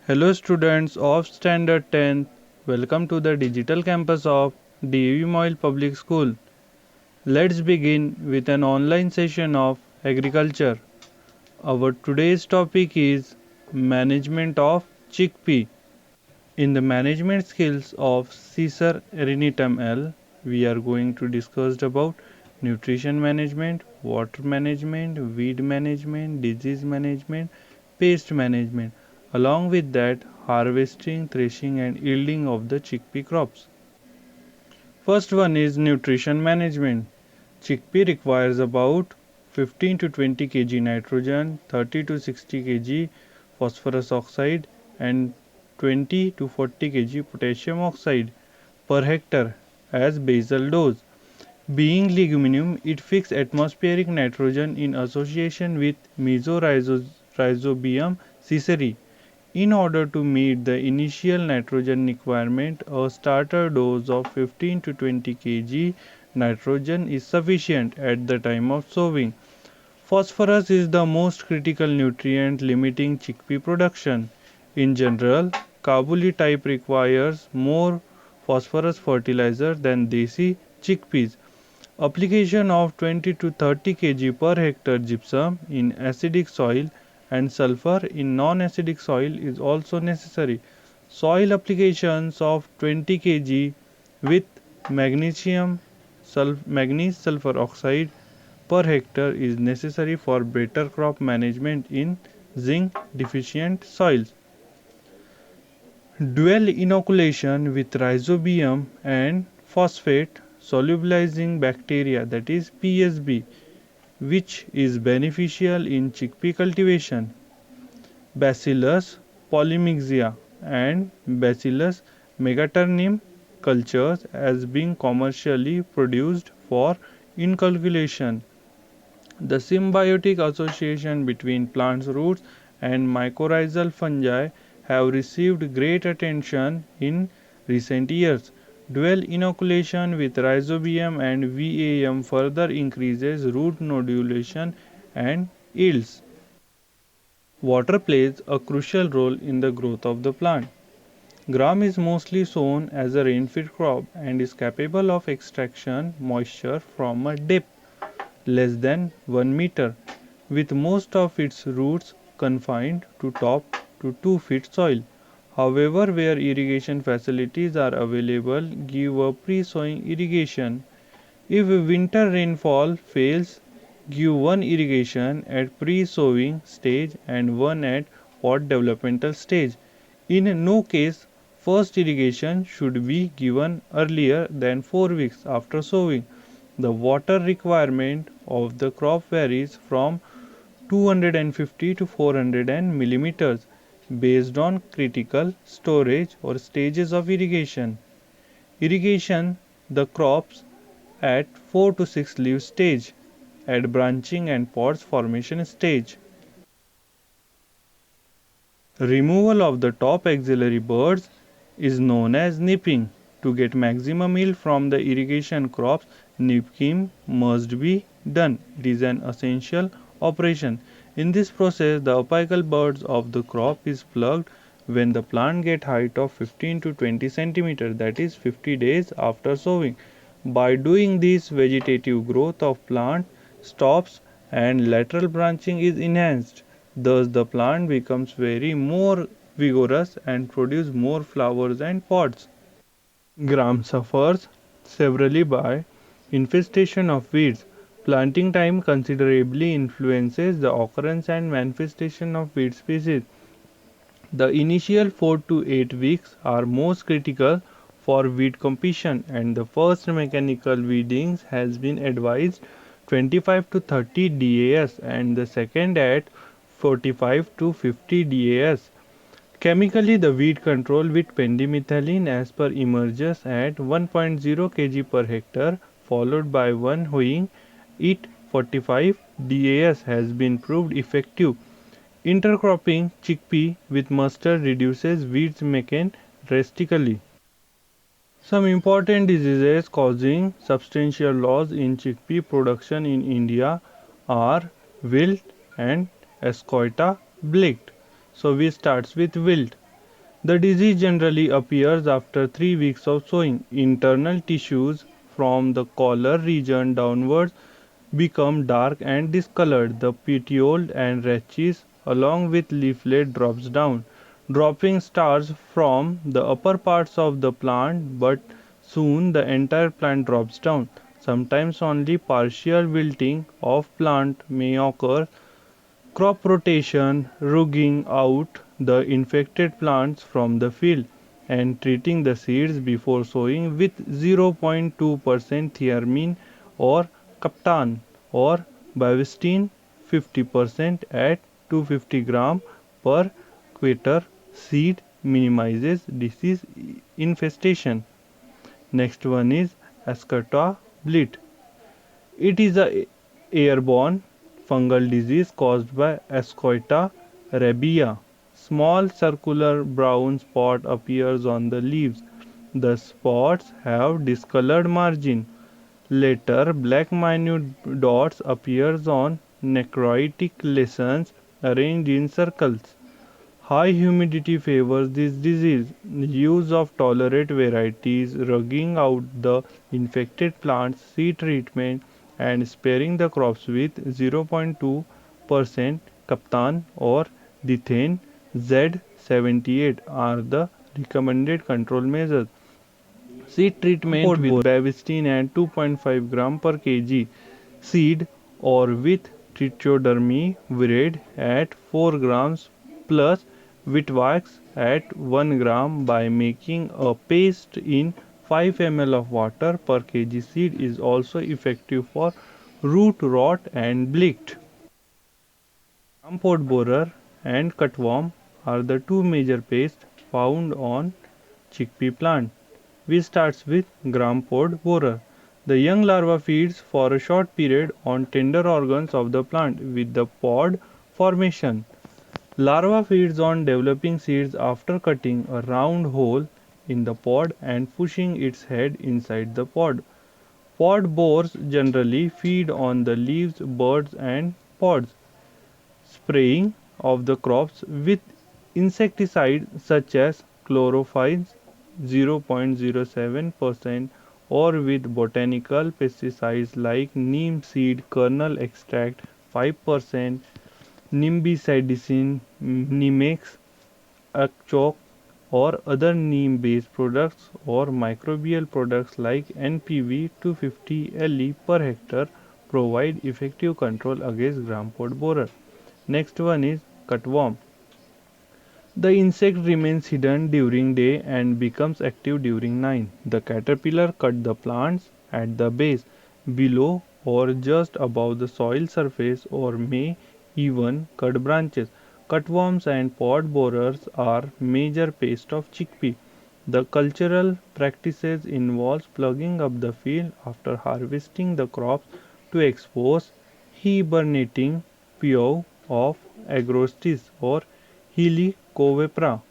Hello students of Standard 10th. Welcome to the digital campus of DAV Moyle Public School. Let's begin with an online session of agriculture. Our today's topic is management of chickpea. In the management skills of Caesar Erinitum L, we are going to discuss about nutrition management, water management, weed management, disease management, pest management, along with that harvesting, threshing and yielding of the chickpea crops. First one is nutrition management. Chickpea requires about 15 to 20 kg nitrogen, 30 to 60 kg phosphorus oxide and 20 to 40 kg potassium oxide per hectare as basal dose. Being leguminum, it fixes atmospheric nitrogen in association with Rhizobium caesare. In order to meet the initial nitrogen requirement, a starter dose of 15 to 20 kg nitrogen is sufficient at the time of sowing. Phosphorus is the most critical nutrient limiting chickpea production. In general, Kabuli type requires more phosphorus fertilizer than Desi chickpeas. Application of 20 to 30 kg per hectare gypsum in acidic soil and sulfur in non-acidic soil is also necessary. Soil applications of 20 kg with magnesium sulfur oxide per hectare is necessary for better crop management in zinc deficient soils. Dual inoculation with rhizobium and phosphate solubilizing bacteria, that is PSB, which is beneficial in chickpea cultivation. Bacillus polymyxia and Bacillus megaternium cultures as being commercially produced for inculcation. The symbiotic association between plants' roots and mycorrhizal fungi have received great attention in recent years. Dual inoculation with Rhizobium and VAM further increases root nodulation and yields. Water plays a crucial role in the growth of the plant. Gram is mostly sown as a rainfed crop and is capable of extraction moisture from a depth less than 1 meter, with most of its roots confined to top to 2 feet soil. However, where irrigation facilities are available, give a pre-sowing irrigation. If winter rainfall fails, give one irrigation at pre-sowing stage and one at pod developmental stage. In no case, first irrigation should be given earlier than 4 weeks after sowing. The water requirement of the crop varies from 250 to 400 millimeters based on critical storage or stages of irrigation. Irrigation the crops at 4 to 6 leaf stage, at branching and pods formation stage. Removal of the top axillary buds is known as nipping. To get maximum yield from the irrigation crops, nipping must be done. It is an essential operation. In this process, the apical buds of the crop is plucked when the plant get height of 15 to 20 cm, that is 50 days after sowing. By doing this, vegetative growth of plant stops and lateral branching is enhanced. Thus the plant becomes very more vigorous and produce more flowers and pods. Gram suffers severely by infestation of weeds. Planting time considerably influences the occurrence and manifestation of weed species. The initial 4 to 8 weeks are most critical for weed competition, and the first mechanical weeding has been advised 25 to 30 DAS and the second at 45 to 50 DAS. Chemically, the weed control with pendimethalin as per emerges at 1.0 kg per hectare followed by one hoeing it 45 DAS has been proved effective. Intercropping chickpea with mustard reduces weeds mechan drastically. Some important diseases causing substantial loss in chickpea production in India are wilt and Ascota blight. So we start with wilt. The disease generally appears after 3 weeks of sowing. Internal tissues from the collar region downwards become dark and discolored. The petiole and rachis along with leaflet drops down. Dropping starts from the upper parts of the plant, but soon the entire plant drops down. Sometimes only partial wilting of plant may occur. Crop rotation, rooting out the infected plants from the field, and treating the seeds before sowing with 0.2% thiamine or Captan or Bivestin 50% at 250 gram per quater seed minimizes disease infestation. Next one is Ascota bleat. It is a airborne fungal disease caused by Ascota rabiea. Small circular brown spot appears on the leaves. The spots have discolored margin. Later, black minute dots appears on necrotic lesions arranged in circles. High humidity favors this disease. Use of tolerant varieties, rugging out the infected plants, seed treatment, and sparing the crops with 0.2% Captan or Dithane Z78 are the recommended control measures. Seed treatment with Bavestin and 2.5 gram per kg seed or with trichodermi viride at 4 grams plus Vitvax at 1 gram by making a paste in 5 ml of water per kg seed is also effective for root rot and blight. Gram pod borer and cutworm are the two major pests found on chickpea plant. We start with gram pod borer. The young larva feeds for a short period on tender organs of the plant with the pod formation. Larva feeds on developing seeds after cutting a round hole in the pod and pushing its head inside the pod. Pod borers generally feed on the leaves, buds, and pods. Spraying of the crops with insecticides such as chlorophylls 0.07% or with botanical pesticides like neem seed kernel extract 5%, nimbicidin, Nimex, Akchok or other neem based products or microbial products like NPV 250 LE per hectare provide effective control against gram pod borer. Next one is cutworm. The insect remains hidden during day and becomes active during night. The caterpillar cut the plants at the base, below or just above the soil surface or may even cut branches. Cutworms and pod borers are major pests of chickpea. The cultural practices involves plugging up the field after harvesting the crops to expose hibernating puae of Agrostis or Helicobacter.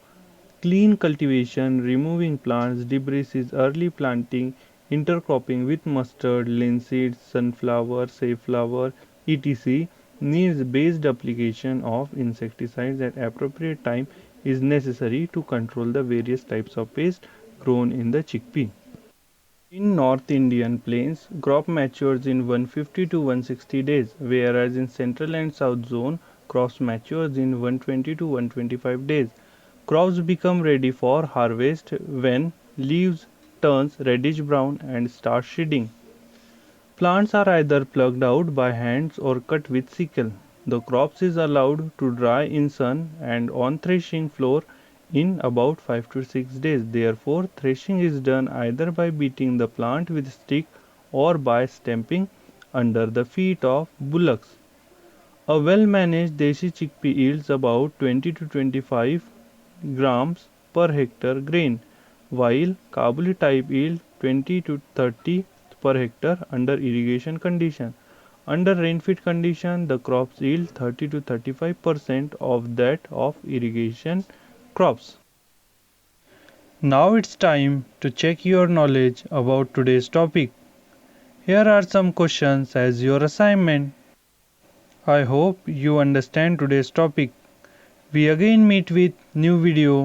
Clean cultivation, removing plants debris is early planting, intercropping with mustard, linseed, sunflower, safflower, etc. needs based application of insecticides at appropriate time is necessary to control the various types of pests grown in the chickpea. In North Indian plains, crop matures in 150 to 160 days, whereas in Central and South zone, crops matures in 120 to 125 days. Crops become ready for harvest when leaves turns reddish brown and start shedding. Plants are either plucked out by hands or cut with sickle. The crops is allowed to dry in sun and on threshing floor in about 5 to 6 days. Therefore, threshing is done either by beating the plant with stick or by stamping under the feet of bullocks. A well-managed desi chickpea yields about 20 to 25 grams per hectare grain, while Kabuli type yields 20 to 30 per hectare under irrigation condition. Under rain-fed condition, the crops yield 30 to 35% of that of irrigation crops. Now it's time to check your knowledge about today's topic. Here are some questions as your assignment. I hope you understand today's topic. We again meet with new video.